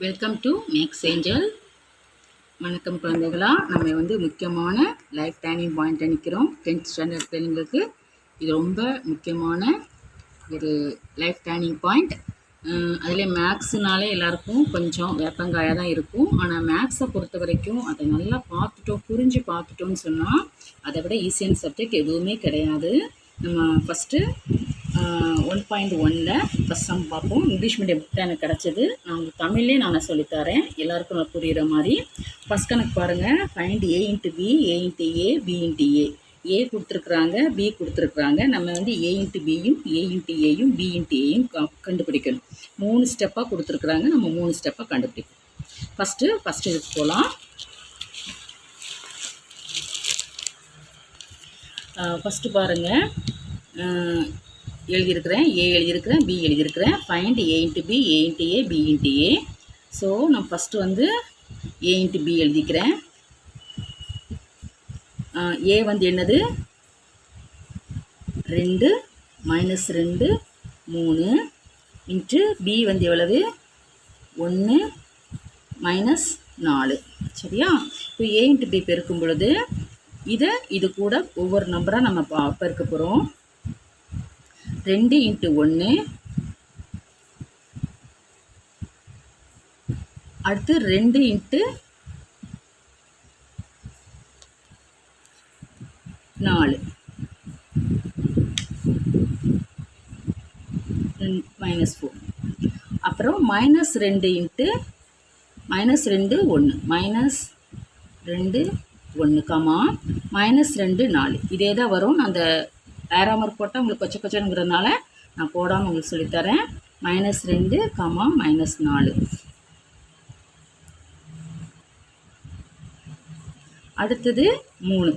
Welcome to maths angel. வணக்கம் குழந்தைகளா. நம்ம முக்கியமான லைஃப் டேர்னிங் பாயிண்ட் நிற்கிறோம். 10th ஸ்டாண்டர்ட் பிள்ளைங்களுக்கு இது ரொம்ப முக்கியமான ஒரு லைஃப் டேர்னிங் பாயிண்ட். அதில் மேக்ஸுனாலே எல்லாருக்கும் கொஞ்சம் வேப்பங்காயாக தான் இருக்கும். ஆனால் மேக்ஸை பொறுத்த வரைக்கும் அதை நல்லா புரிஞ்சு பார்த்துட்டோன்னு சொன்னால் அதை விட ஈஸியான சப்ஜெக்ட் எதுவுமே கிடையாது. நம்ம ஃபஸ்ட்டு 1.1ல் ஃபஸ்ட் சம் பார்ப்போம். இங்கிலீஷ் மீடியம் புக் தான் எனக்கு கிடச்சிது. நான் உங்களுக்கு தமிழ்லேயே நான் சொல்லித்தரேன், எல்லாருக்கும் நான் புரிகிற மாதிரி. ஃபஸ்ட் கணக்கு பாருங்கள். Find A into B, A into A, B into A. A கொடுத்துருக்குறாங்க, B கொடுத்துருக்குறாங்க. நம்ம A into Bயும், A into Aயும், B into Aயும் கண்டுபிடிக்கணும். 3 ஸ்டெப்பாக கொடுத்துருக்குறாங்க. நம்ம 3 ஸ்டெப்பாக கண்டுபிடிக்கணும். ஃபஸ்ட்டு இதுக்கு போகலாம். ஃபஸ்ட்டு பாருங்கள், எழுதியிருக்கிறேன். A எழுதியிருக்கிறேன், B எழுதியிருக்கிறேன். Find A into B, A into A, B into A. So நான் ஃபஸ்ட்டு A into B எழுதிக்கிறேன். A என்னது 2 -2 3 இன்ட்டு B எவ்வளவு 1 -4. சரியா? இப்போ A into B பெருக்கும் பொழுது இது கூட ஒவ்வொரு நம்பராக நம்ம பெருக்க போகிறோம். 2 into 1, அடுத்து 2 into 4 -4. அப்புறம் -2 into -2 1 -2 1 கமா -2 4. இதே தான் வரும். நான் அந்த ஏராமர் போட்டால் உங்களுக்கு கொச்சங்கிறதுனால நான் போடாமல் உங்களுக்கு சொல்லித்தரேன். -2 கமா -4. அடுத்தது 3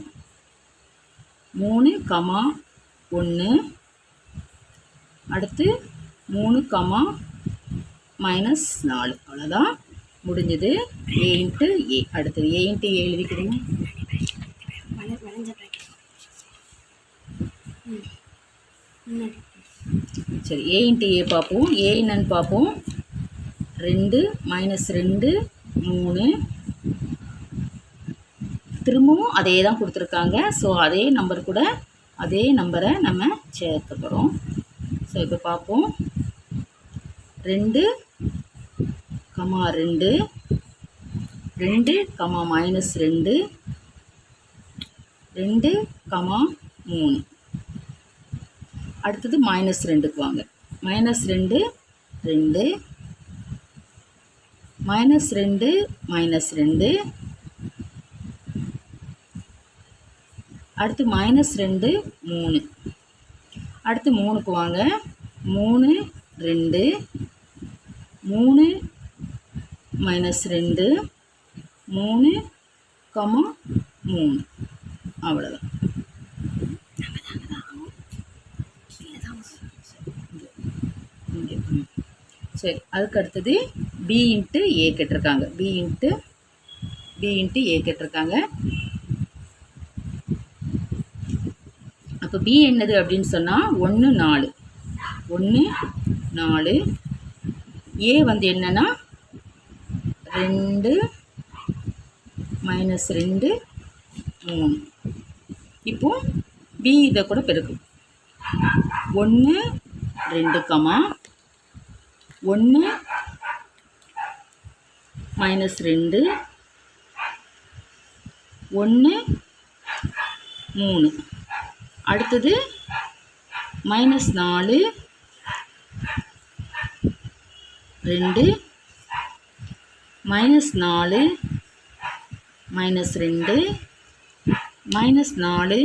கமா 1. அடுத்து 3 கமா -4. அவ்வளோதான், முடிஞ்சது. A into A. அடுத்தது A into A எழுதிக்கிறீங்க. சரி, A into A பார்ப்போம். A என்னன்னு பார்ப்போம். 2 -2 3. திரும்பவும் அதே தான் கொடுத்துருக்காங்க. ஸோ அதே நம்பர் கூட அதே நம்பரை நம்ம சேர்க்க போகிறோம். ஸோ இப்போ பார்ப்போம். 2 கமா 2 2 கமா -2 2 கமா 3. அடுத்தது -2க்கு வாங்க. -2 2 -2 -2. அடுத்து -2 3. அடுத்து 3க்கு வாங்க. 3 2 3 -2 3 கமா 3. அவ்வளோதான். சரி, அதுக்கு அடுத்தது B into A கேட்டிருக்காங்க. B into A கேட்டிருக்காங்க. அப்போ B என்னது அப்படின்னு சொன்னால் 1 4 1 4. A என்னன்னா 2 -2 3. இப்போ B இதை கூட பெருக்கும். 1 2 கமா 1 -2 1 3. அடுத்தது -4 2 -4 -2 -4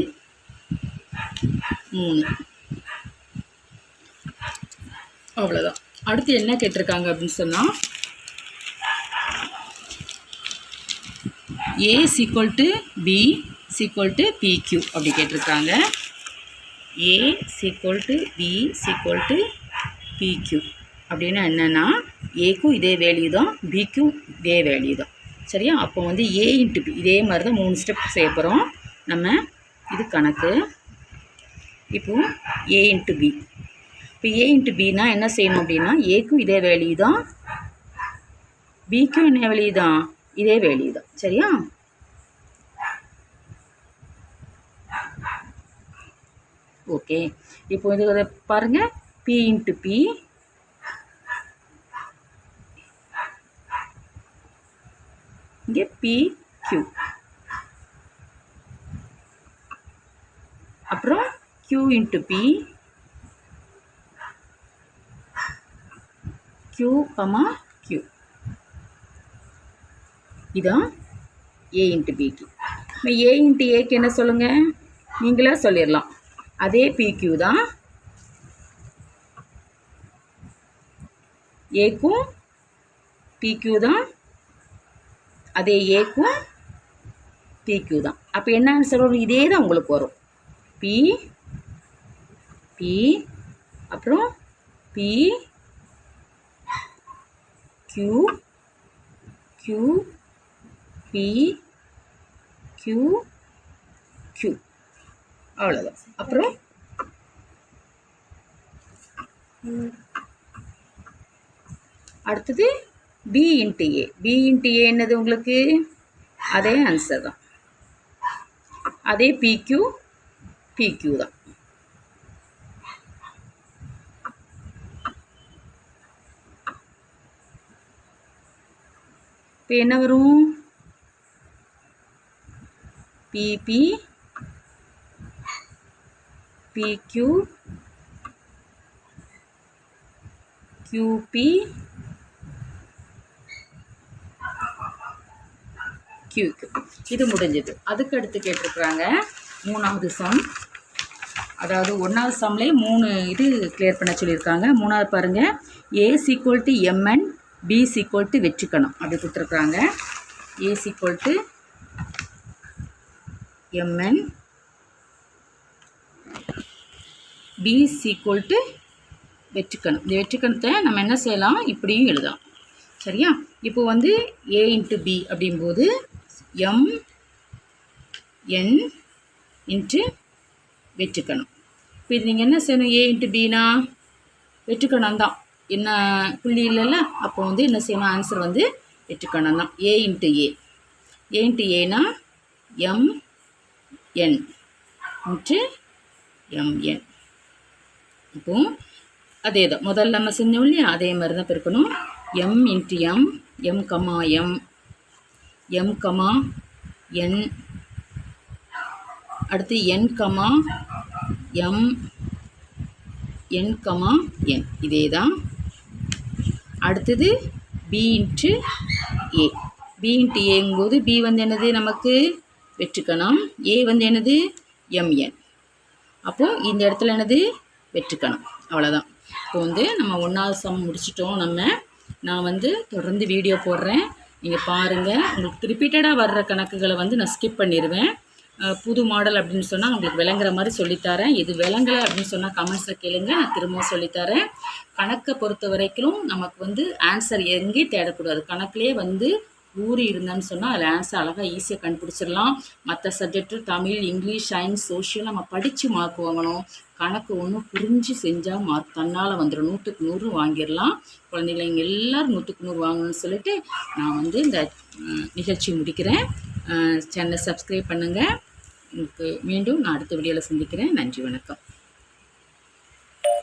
3. அவ்வளோதான். அடுத்து என்ன கேட்டிருக்காங்க அப்படின்னு சொன்னால் A = B = PQ அப்படி கேட்டிருக்காங்க. A = B = PQ அப்படின்னா என்னென்னா ஏக்கும் இதே வேல்யூ தான், பிக்கும் இதே வேல்யூ தான். சரியா? அப்போ A into B இதே மாதிரி தான் 3 ஸ்டெப் செய்ய போகிறோம் நம்ம. இது கணக்கு. இப்போது A into B. இப்போ A into Bனா என்ன செய்யணும் அப்படின்னா, ஏக்கும் இதே வேல்யூ தான், பிக்கும் என்ன வேல்யூ தான், இதே வேல்யூ தான். சரியா? ஓகே, இப்போ இது பாருங்கள், பி இன்ட்டு பி இங்கே பி கியூ, அப்புறம் Q into P Q comma Q, இதான் ஏ இன்ட்டு பிக்கு. இப்போ ஏ இன்ட்டு ஏக்கு என்ன சொல்லுங்கள், நீங்களே சொல்லிடலாம். அதே பிக்யூ தான் ஏக்கும், பிக்யூ தான் அதே ஏக்கும் பிக்யூ தான். அப்போ என்ன ஆன்சர் வரும், இதே தான் உங்களுக்கு வரும். பி பி அப்புறம் P Q Q P Q Q, அவ்வளோதான். அப்புறம் அடுத்தது B into A. B into A என்னது உங்களுக்கு, அதே ஆன்சர் தான், அதே பிக்யூ பிக்யூ தான். இப்போ என்ன வரும், பிபி பிக்யூ கியூபி கியூக்கு. இது முடிஞ்சது. அதுக்கு அடுத்து கேட்டிருக்கிறாங்க 3வது சம். அதாவது 1வது சம்லேயே 3 இது கிளியர் பண்ண சொல்லியிருக்காங்க. 3வது பாருங்கள், A equal to M N B equal to வெற்றிக்கணும் அப்படி கொடுத்துருக்குறாங்க. A equal to M N B equal to வெற்றிக்கணும். இந்த வெற்றிக்கணத்தை நம்ம என்ன செய்யலாம், இப்படியும் எழுதலாம். சரியா? இப்போ வந்து ஏ இன்ட்டு பி அப்படிங்கும்போது எம் என் இன்ட்டு வெற்றிக்கணும். இப்போ இது நீங்கள் என்ன செய்யணும், ஏ இன்ட்டு பினா வெற்றிக்கணம் தான், என்ன புள்ளி இல்லைல்ல, அப்போ வந்து என்ன செய்யணும், ஆன்சர் வந்து வெற்றிக்கணம் தான். A into A, A into ஏனா எம் என் இன்ட்டு எம்என். இப்போ அதே தான் முதல்ல நம்ம செஞ்சோம் இல்லையா, அதே மாதிரி தான் பெருக்கணும். M into M, M comma M, M comma N, அடுத்து N comma M, N comma N, இதே தான். அடுத்தது B into A. B into ஏங்கும்போது பி வந்து என்னது நமக்கு வெற்றிக்கணம், ஏ வந்து என்னது எம்என். அப்போது இந்த இடத்துல என்னது வெற்றிக்கணம், அவ்வளோதான். இப்போ வந்து நம்ம 1வது சம் முடிச்சிட்டோம். நான் வந்து தொடர்ந்து வீடியோ போடுறேன், நீங்கள் பாருங்கள். உங்களுக்கு ரிப்பீட்டடாக வர்ற கணக்குகளை வந்து நான் ஸ்கிப் பண்ணிடுவேன். புது மாடல் அப்படின்னு சொன்னால் உங்களுக்கு விளங்குற மாதிரி சொல்லித்தரேன். இது விளங்கலை அப்படின்னு சொன்னால் கமெண்ட்ஸில் கேளுங்க, நான் திரும்பவும் சொல்லித்தரேன். கணக்கை பொறுத்த வரைக்கும் நமக்கு வந்து ஆன்சர் எங்கேயும் தேடக்கூடாது. கணக்குலேயே வந்து ஊறி இருந்தேன்னு சொன்னால் அதில் ஆன்சர் அழகாக ஈஸியாக கண்டுபிடிச்சிடலாம். மற்ற subject Tamil, English, science, social நம்ம படித்து மார்க் வாங்கணும். கணக்கு ஒன்றும் புரிஞ்சு செஞ்சால் மார்க் தன்னால் வந்துடும். 100க்கு 100 வாங்கிடலாம். குழந்தைங்க எல்லோரும் 100க்கு 100 வாங்கணும்னு சொல்லிட்டு நான் வந்து இந்த நிகழ்ச்சி முடிக்கிறேன். சேனலை சப்ஸ்கிரைப் பண்ணுங்கள். உங்களுக்கு மீண்டும் நான் அடுத்த வீடியோவில் சந்திக்கிறேன். நன்றி, வணக்கம்.